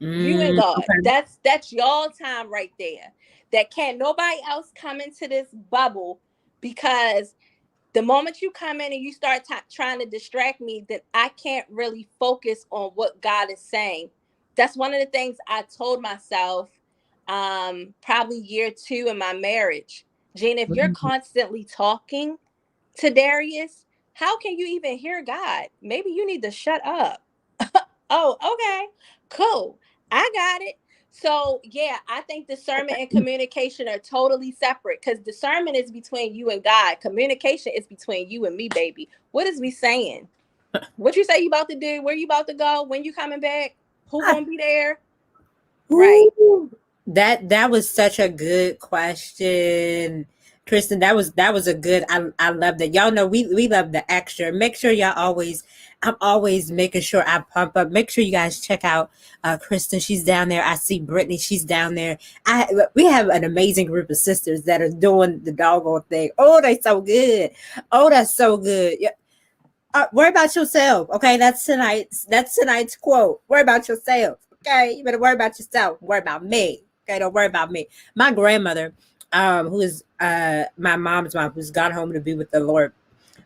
You and God. Okay. That's your time right there. That can't nobody else come into this bubble, because the moment you come in and you start trying to distract me, then I can't really focus on what God is saying. That's one of the things I told myself probably year 2 in my marriage. Jeanna, if you're constantly talking to Darius, how can you even hear God? Maybe you need to shut up. Oh, okay, cool. I got it. So yeah, I think discernment and communication are totally separate, because discernment is between you and God. Communication is between you and me, baby. What is we saying? What you say you about to do? Where you about to go? When you coming back? Who gonna be there? Right. That was such a good question. Kristen, that was a good. I love that. Y'all know we love the extra. Make sure y'all always. I'm always making sure I pump up. Make sure you guys check out Kristen. She's down there. I see Brittany. She's down there. We have an amazing group of sisters that are doing the doggone thing. Oh, they so good. Oh, that's so good. Yeah. Worry about yourself. Okay, that's tonight's quote. Worry about yourself. Okay, you better worry about yourself. Worry about me. Okay, don't worry about me. My grandmother, who is my mom's mom, who's gone home to be with the Lord,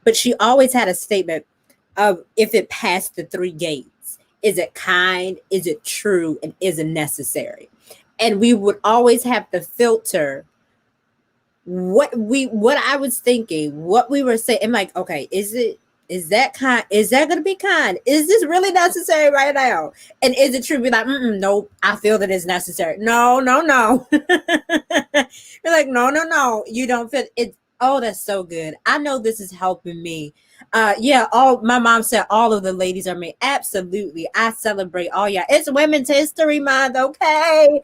but she always had a statement of if it passed the three gates, is it kind, is it true, and is it necessary? And we would always have to filter what I was thinking, what we were saying. I'm like, okay, is that kind? Is that gonna be kind? Is this really necessary right now? And is it true? Be like, nope. I feel that it's necessary. No, no, no. You're like, no, no, no. You don't feel it. Oh, that's so good. I know this is helping me. Yeah. All my mom said, all of the ladies are me. Absolutely, I celebrate all y'all. It's Women's History Month. Okay,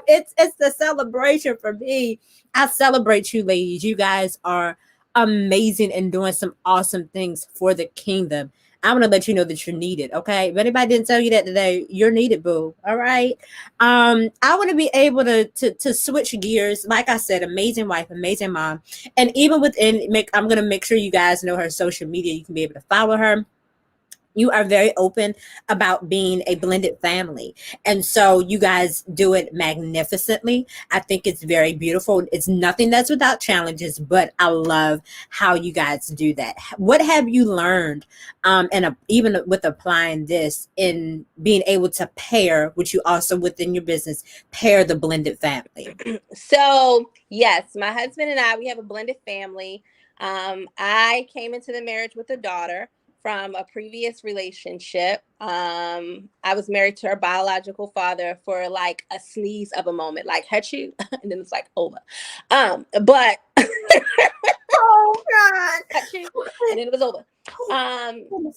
it's the celebration for me. I celebrate you, ladies. You guys are amazing and doing some awesome things for the kingdom. I'm gonna let you know that you're needed. Okay. If anybody didn't tell you that today, you're needed, boo. All right. I want to be able to switch gears. Like I said, amazing wife, amazing mom. And even within I'm gonna make sure you guys know her social media. You can be able to follow her. You are very open about being a blended family. And so you guys do it magnificently. I think it's very beautiful. It's nothing that's without challenges, but I love how you guys do that. What have you learned, even with applying this in being able to pair, which you also within your business, pair the blended family? So, yes, my husband and I, we have a blended family. I came into the marriage with a daughter from a previous relationship. I was married to her biological father for like a sneeze of a moment, like "Hachu," and then it's like over. But Oh God. "Hachu," and then it was over.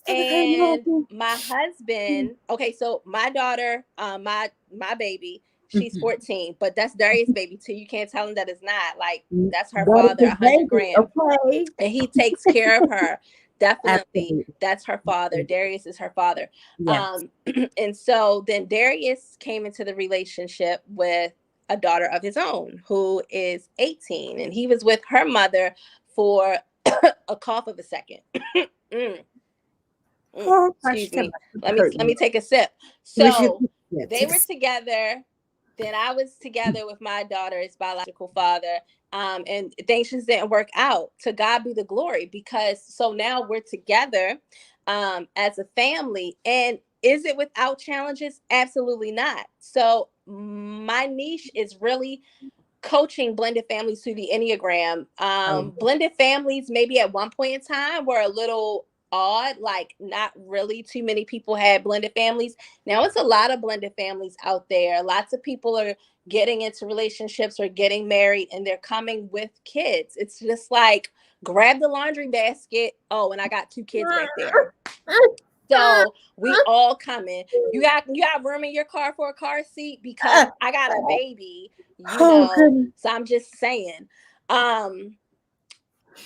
And my husband, okay, so my daughter, my baby, she's 14, but that's Darius' baby too. You can't tell him that it's not. Like, that's her That is father, his 100 baby. grand. Okay. And he takes care of her. Definitely, Absolutely. that's her father. Darius is her father. Yes. And so then Darius came into the relationship with a daughter of his own who is 18, and he was with her mother for a cough of a second. Mm. Oh, Excuse me. Let me take a sip. So they were together. Then I was together with my daughter's biological father. And things just didn't work out. To God be the glory, because so now we're together as a family. And is it without challenges? Absolutely not. So my niche is really coaching blended families through the enneagram. Blended families maybe at one point in time were a little odd, like not really too many people had blended families. Now it's a lot of blended families out there. Lots of people are getting into relationships or getting married, and they're coming with kids. It's just like, grab the laundry basket. Oh, and I got 2 kids back there. So we all coming. You got room in your car for a car seat, because I got a baby, Goodness. So I'm just saying,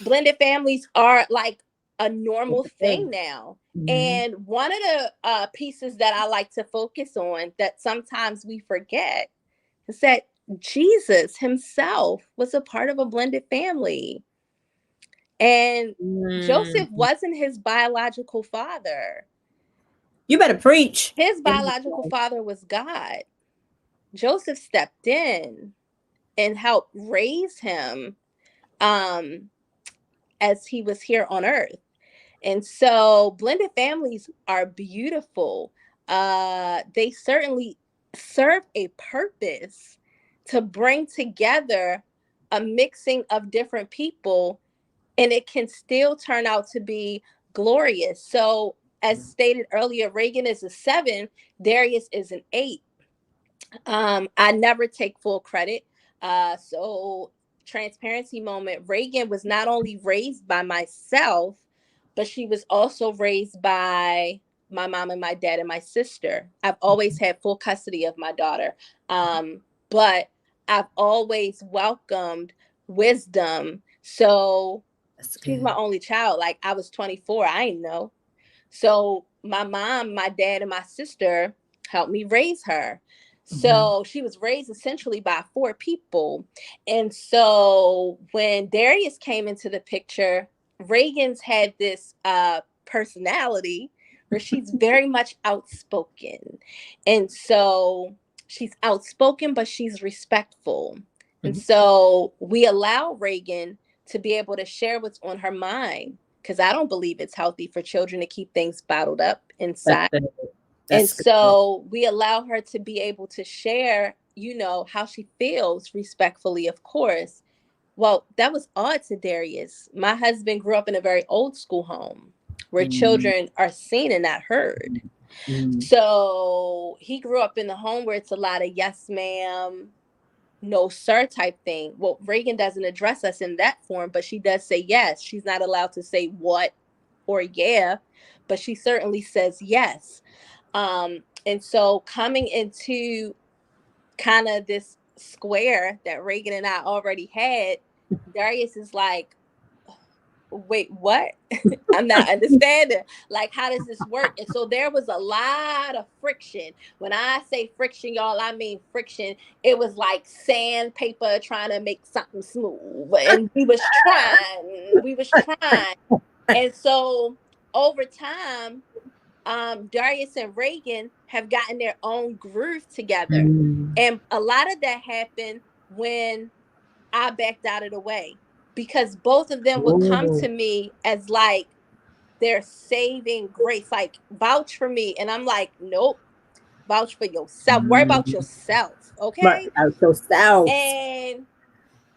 blended families are like a normal thing now. And one of the pieces that I like to focus on that sometimes we forget is that Jesus himself was a part of a blended family. And Joseph wasn't his biological father. You better preach. His biological father was God. Joseph stepped in and helped raise him as he was here on earth. And so blended families are beautiful. They certainly serve a purpose to bring together a mixing of different people, and it can still turn out to be glorious. So, as stated earlier, Reagan is a 7, Darius is an 8. I never take full credit. So, transparency moment, Reagan was not only raised by myself, but she was also raised by my mom and my dad and my sister. I've always had full custody of my daughter. But I've always welcomed wisdom So That's she's good. my only child. Like, I was 24, I didn't know. So my mom, my dad, and my sister helped me raise her. Mm-hmm. So she was raised essentially by four people. And so when Darius came into the picture, Reagan's had this personality where she's very much outspoken. And so she's outspoken, but she's respectful. And Mm-hmm. so we allow Reagan to be able to share what's on her mind, because I don't believe it's healthy for children to keep things bottled up That's inside. good. And That's good. so we allow her to be able to share, how she feels respectfully, of course. Well, that was odd to Darius. My husband grew up in a very old school home where Mm-hmm. children are seen and not heard. Mm-hmm. So he grew up in the home where it's a lot of yes, ma'am, no sir type thing. Well, Reagan doesn't address us in that form, but she does say yes. She's not allowed to say what or yeah, but she certainly says yes. And so coming into kind of this square that Reagan and I already had, Darius is like, wait, what? I'm not understanding. Like, how does this work? And so there was a lot of friction. When I say friction, y'all, I mean friction. It was like sandpaper trying to make something smooth. And we was trying. And so over time, Darius and Reagan have gotten their own groove together. Mm. And a lot of that happened when I backed out of the way, because both of them would come Ooh. to me as like their saving grace, like vouch for me. And I'm like, nope, vouch for yourself. Worry about Mm. yourself. Right. Okay. Out yourself. And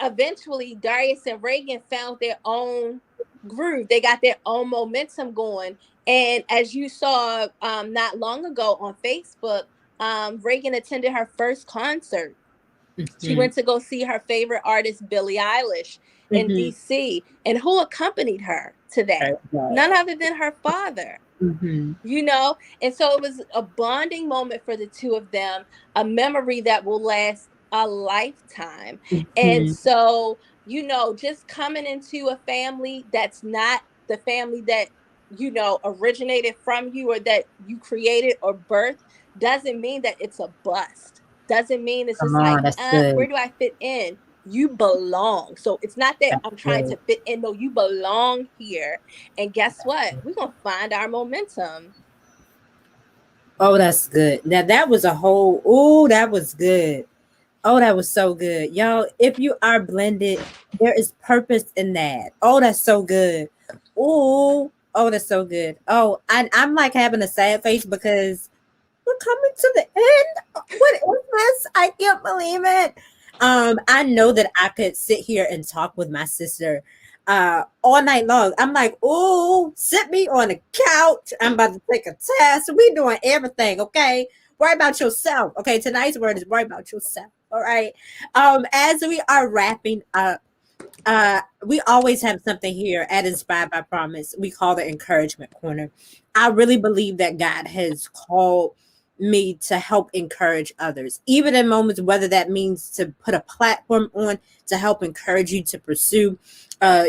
eventually Darius and Reagan found their own groove. They got their own momentum going. And as you saw not long ago on Facebook, Reagan attended her first concert. She Mm-hmm. went to go see her favorite artist, Billie Eilish, in Mm-hmm. DC. And who accompanied her to that? None other than her father. Mm-hmm. And so it was a bonding moment for the two of them, a memory that will last a lifetime. And Mm-hmm. so, just coming into a family that's not the family that originated from you, or that you created or birthed, doesn't mean that it's a bust. Doesn't mean it's Come just like, on, that's good. where do I fit in? You belong. So it's not that That's I'm trying good. to fit in. No, you belong here. And guess what? We're going to find our momentum. Oh, that's good. Now that was a whole. Oh, that was good. Oh, that was so good. Y'all, if you are blended, there is purpose in that. Oh, that's so good. Oh, that's so good. Oh, I'm like having a sad face because we're coming to the end. What is this? I can't believe it. I know that I could sit here and talk with my sister all night long. I'm like, oh, sit me on the couch. I'm about to take a test. We doing everything, okay? Worry about yourself. Okay, tonight's word is worry about yourself. All right. As we are wrapping up, we always have something here at Inspired by Promise. We call the encouragement corner. I really believe that God has called me to help encourage others, even in moments, whether that means to put a platform on to help encourage you to pursue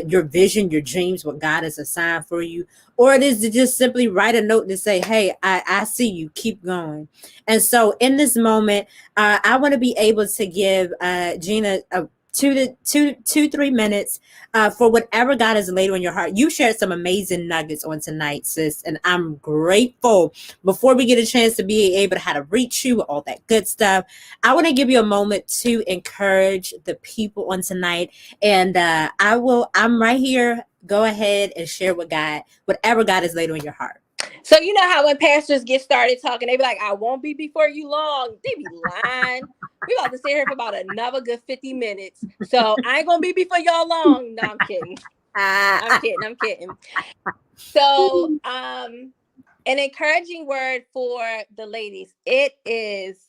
your vision, your dreams, what God has assigned for you, or it is to just simply write a note to say, hey, I see you, keep going. And so in this moment, I want to be able to give Jeanna a 3 minutes for whatever God has laid on your heart. You shared some amazing nuggets on tonight, sis, and I'm grateful. Before we get a chance to be able to how to reach you, all that good stuff, I want to give you a moment to encourage the people on tonight, and I'm right here. Go ahead and share with God whatever God has laid on your heart. So you know how when pastors get started talking, they be like, I won't be before you long. They be lying. We about to sit here for about another good 50 minutes. So I ain't gonna be before y'all long. No, I'm kidding. I'm Ah, kidding. I'm kidding. So an encouraging word for the ladies. It is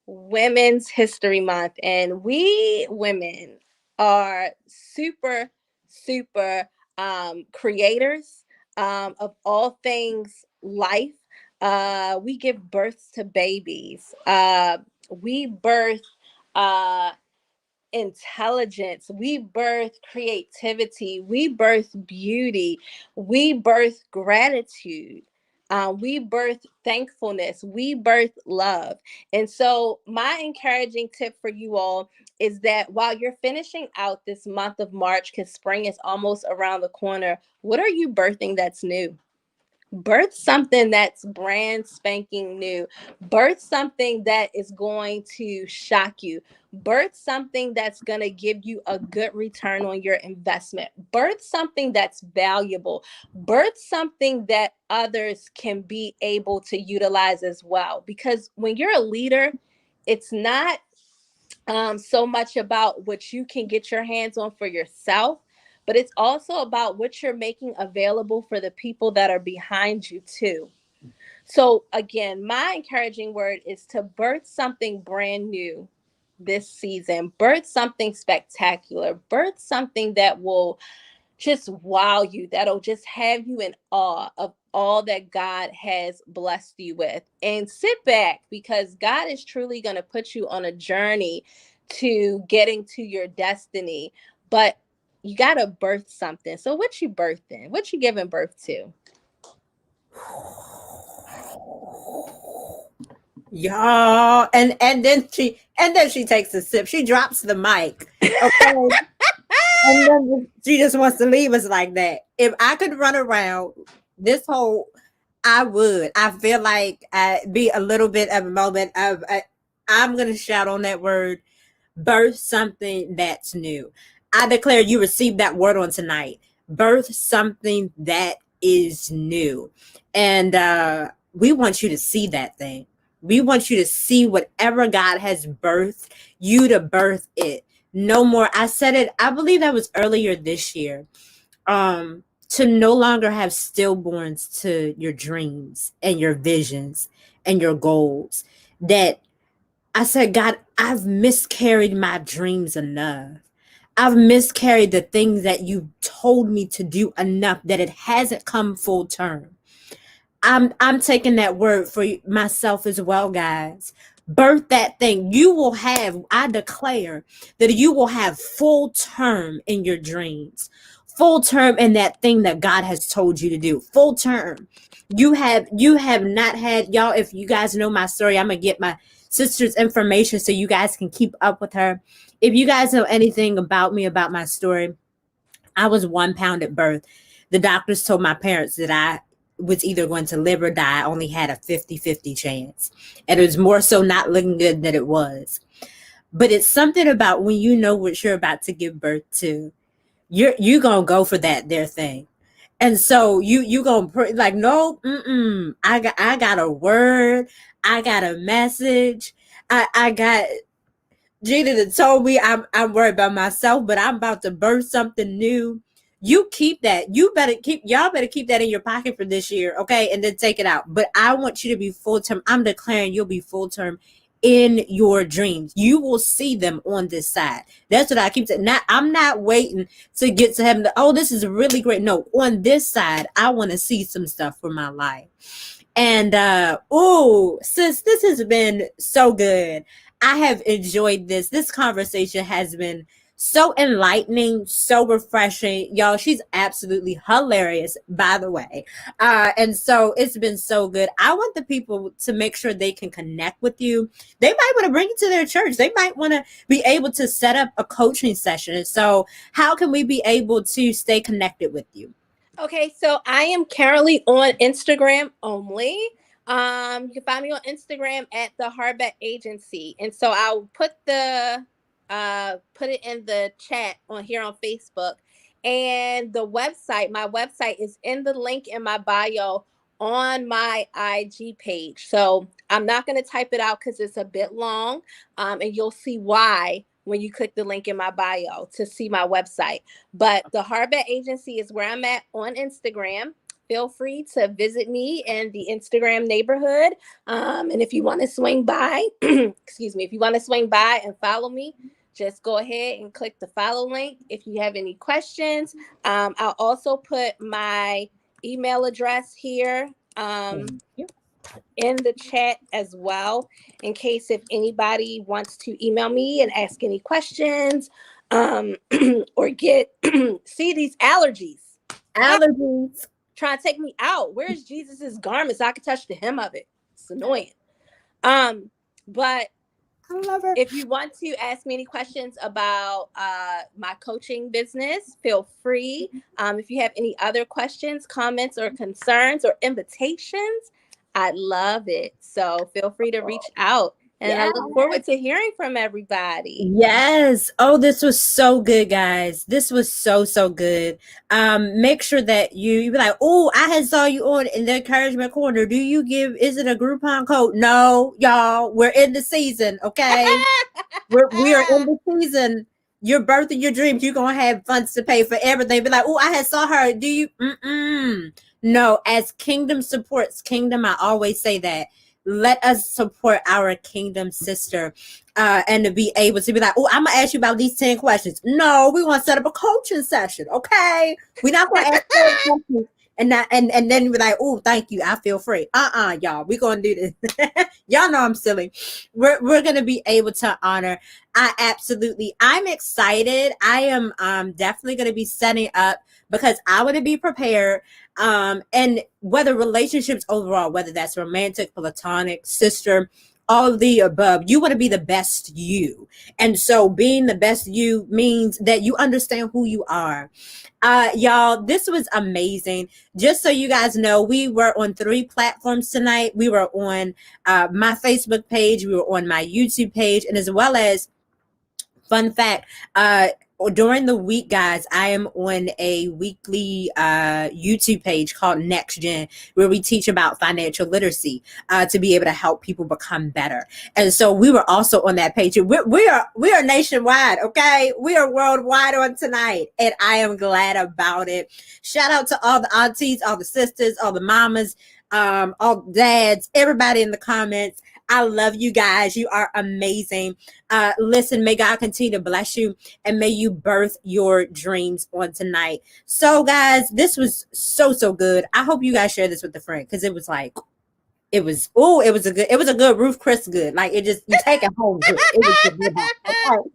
Women's History Month, and we women are super, super creators of all things life. We give birth to babies. We birth uh, intelligence, we birth creativity, we birth beauty, we birth gratitude. We birth thankfulness, we birth love. And so, my encouraging tip for you all is that while you're finishing out this month of March, because spring is almost around the corner, what are you birthing that's new? Birth something that's brand spanking new. Birth something that is going to shock you. Birth something that's going to give you a good return on your investment. Birth something that's valuable. Birth something that others can be able to utilize as well. Because when you're a leader, it's not so much about what you can get your hands on for yourself, but it's also about what you're making available for the people that are behind you too. So again, my encouraging word is to birth something brand new this season, birth something spectacular, birth something that will just wow you, that'll just have you in awe of all that God has blessed you with. And sit back, because God is truly going to put you on a journey to getting to your destiny. But you got to birth something. So what you birthing? What you giving birth to? Y'all, and then she takes a sip. She drops the mic. Okay. And then she just wants to leave us like that. If I could run around this whole, I would. I feel like I'd be a little bit of a moment of, I'm going to shout on that word, birth something that's new. I declare you receive that word on tonight. Birth something that is new. And we want you to see that thing. We want you to see whatever God has birthed, you to birth it. No more. I said it, I believe that was earlier this year. To no longer have stillborns to your dreams and your visions and your goals. That I said, God, I've miscarried my dreams enough. I've miscarried the things that you told me to do enough that it hasn't come full term. I'm taking that word for myself as well, guys. Birth that thing. You will have, I declare that you will have full term in your dreams. Full term in that thing that God has told you to do. Full term. You have not had, y'all, if you guys know my story, I'm gonna get my sister's information so you guys can keep up with her. If you guys know anything about me, about my story, I was 1 pound at birth. The doctors told my parents that I was either going to live or die. I only had a 50-50 chance. And it was more so not looking good than it was. But it's something about when you know what you're about to give birth to, you're going to go for that their thing. And so you going to like, no, I got a word. I got a message. I got Jeanna that told me I'm worried about myself, but I'm about to birth something new. You keep that. Y'all better keep that in your pocket for this year, okay? And then take it out. But I want you to be full term. I'm declaring you'll be full term in your dreams. You will see them on this side. That's what I keep saying. I'm not waiting to get to heaven. Oh, this is really great. No, on this side, I want to see some stuff for my life. And oh, sis, this has been so good. I have enjoyed this. This conversation has been so enlightening, so refreshing. Y'all, she's absolutely hilarious, by the way. And so it's been so good. I want the people to make sure they can connect with you. They might want to bring you to their church. They might want to be able to set up a coaching session. And so how can we be able to stay connected with you? Okay, so I am currently on Instagram only. You can find me on Instagram at the Hardback Agency, and so I'll put it in the chat on here on Facebook, and the website. My website is in the link in my bio on my IG page. So I'm not going to type it out because it's a bit long, and you'll see why when you click the link in my bio to see my website. But the Hardback Agency is where I'm at on Instagram. Feel free to visit me in the Instagram neighborhood. And if you want to swing by, excuse me, if you want to swing by and follow me, just go ahead and click the follow link. If you have any questions, I'll also put my email address here. in the chat as well, in case if anybody wants to email me and ask any questions, or get see these allergies. Allergies. Trying to take me out. Where's Jesus's garment so I can touch the hem of it? It's annoying. But I love her. if you want to ask me any questions about my coaching business, feel free. If you have any other questions, comments, or concerns or invitations, I'd love it. So feel free to reach out. And I Yeah. look forward to hearing from everybody. Yes. Oh, this was so good, guys. This was so good. Make sure that you be like, oh, I had saw you on in the encouragement corner. Do you give? Is it a Groupon code? No, y'all. We're in the season, okay? We are in the season. You're birthing your dreams. You're gonna have funds to pay for everything. Be like, oh, I had saw her. Do you? No. As kingdom supports kingdom, I always say that. Let us support our kingdom sister, and to be able to be like, oh, I'm gonna ask you about these 10 questions. No, we want to set up a coaching session. Okay, we're not gonna ask 10 questions. And then we're like, oh, thank you. I feel free. Y'all, we're gonna do this. Y'all know I'm silly. We're gonna be able to honor. I'm excited. I am definitely gonna be setting up because I want to be prepared. And whether relationships overall, whether that's romantic, platonic, sister, all of the above, you want to be the best you. And so being the best you means that you understand who you are. Y'all, this was amazing. Just so you guys know, we were on 3 platforms tonight. We were on my Facebook page, we were on my YouTube page, and as well as, fun fact, during the week, guys, I am on a weekly YouTube page called Next Gen, where we teach about financial literacy to be able to help people become better. And so we were also on that page. We are nationwide, okay? We are worldwide on tonight, and I am glad about it. Shout out to all the aunties, all the sisters, all the mamas, all the dads, everybody in the comments. I love you guys. You are amazing. Listen, may God continue to bless you and may you birth your dreams on tonight. So, guys, this was so good. I hope you guys share this with a friend because it was a good Ruth Chris good. Like you take it home good. It was a good house. Okay.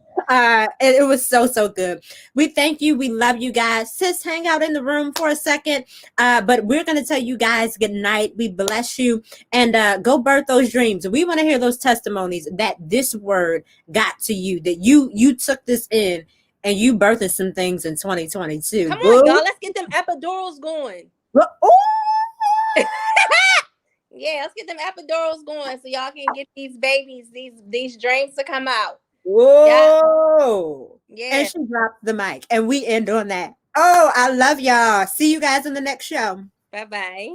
It was so good. We thank you. We love you guys. Sis, hang out in the room for a second. But we're gonna tell you guys good night. We bless you and go birth those dreams. We want to hear those testimonies that this word got to you, that you took this in and you birthed some things in 2022. Come on, y'all. Let's get them epidurals going. Yeah, let's get them epidurals going so y'all can get these babies, these dreams to come out. Whoa. Yeah. And she dropped the mic and we end on that. Oh, I love y'all. See you guys in the next show. Bye-bye.